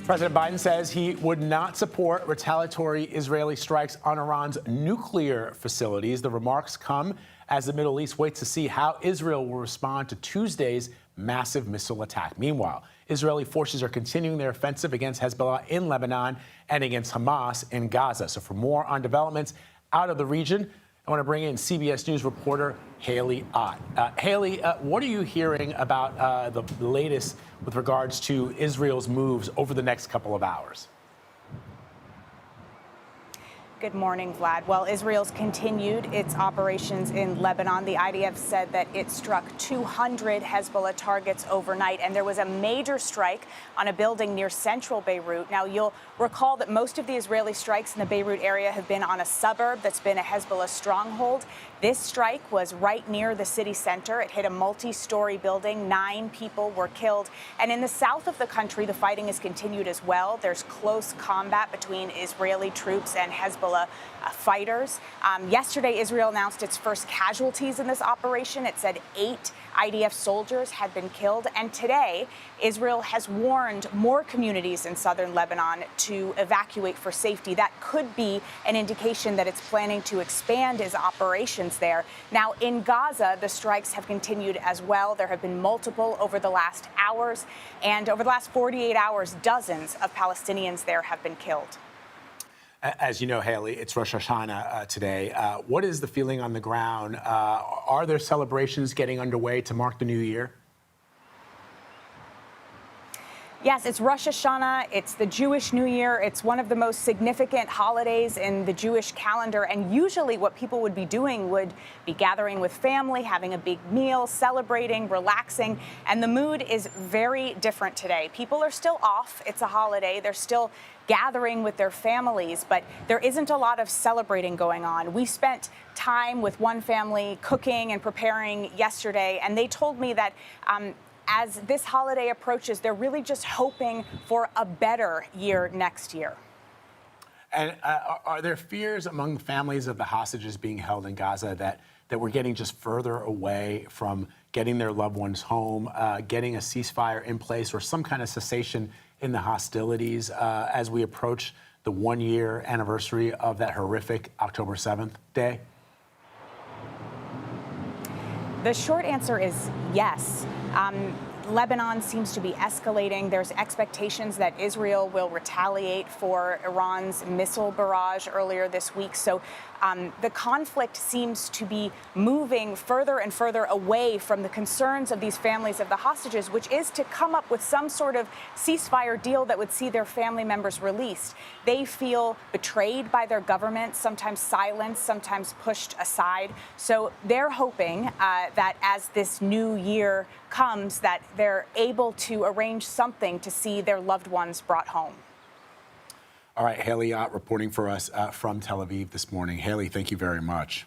President Biden says he would not support retaliatory Israeli strikes on Iran's nuclear facilities. The remarks come as the Middle East waits to see how Israel will respond to Tuesday's massive missile attack. Meanwhile, Israeli forces are continuing their offensive against Hezbollah in Lebanon and against Hamas in Gaza. So for more on developments out of the region, I want to bring in CBS News reporter Haley Ott. Haley, what are you hearing about the latest with regards to Israel's moves over the next couple of hours? Good morning, Vlad. Well, Israel's continued its operations in Lebanon. The IDF said that it struck 200 Hezbollah targets overnight, and there was a major strike on a building near central Beirut. Now, you'll recall that most of the Israeli strikes in the Beirut area have been on a suburb that's been a Hezbollah stronghold. This strike was right near the city center. It hit a multi-story building. 9 people were killed. And in the south of the country, the fighting has continued as well. There's close combat between Israeli troops and Hezbollah fighters. Yesterday, Israel announced its first casualties in this operation. It said 8 IDF soldiers had been killed. And today, Israel has warned more communities in southern Lebanon to evacuate for safety. That could be an indication that it's planning to expand its operations there. Now, in Gaza, the strikes have continued as well. There have been multiple over the last hours. And over the last 48 hours, dozens of Palestinians there have been killed. As you know, Haley, it's Rosh Hashanah today. What is the feeling on the ground? Are there celebrations getting underway to mark the new year? Yes, it's Rosh Hashanah. It's the Jewish New Year. It's one of the most significant holidays in the Jewish calendar. And usually what people would be doing would be gathering with family, having a big meal, celebrating, relaxing. And the mood is very different today. People are still off. It's a holiday. They're still gathering with their families, but there isn't a lot of celebrating going on. We spent time with one family cooking and preparing yesterday, and they told me that as this holiday approaches, they're really just hoping for a better year next year. And are there fears among the families of the hostages being held in Gaza that we're getting just further away from getting their loved ones home, getting a ceasefire in place or some kind of cessation in the hostilities as we approach the 1-year anniversary of that horrific October 7th day? The short answer is yes. Lebanon seems to be escalating. There's expectations that Israel will retaliate for Iran's missile barrage earlier this week. So the conflict seems to be moving further and further away from the concerns of these families of the hostages, which is to come up with some sort of ceasefire deal that would see their family members released. They feel betrayed by their government, sometimes silenced, sometimes pushed aside. So they're hoping that as this new year comes, that they're able to arrange something to see their loved ones brought home. All right, Haley Ott reporting for us from Tel Aviv this morning. Haley, thank you very much.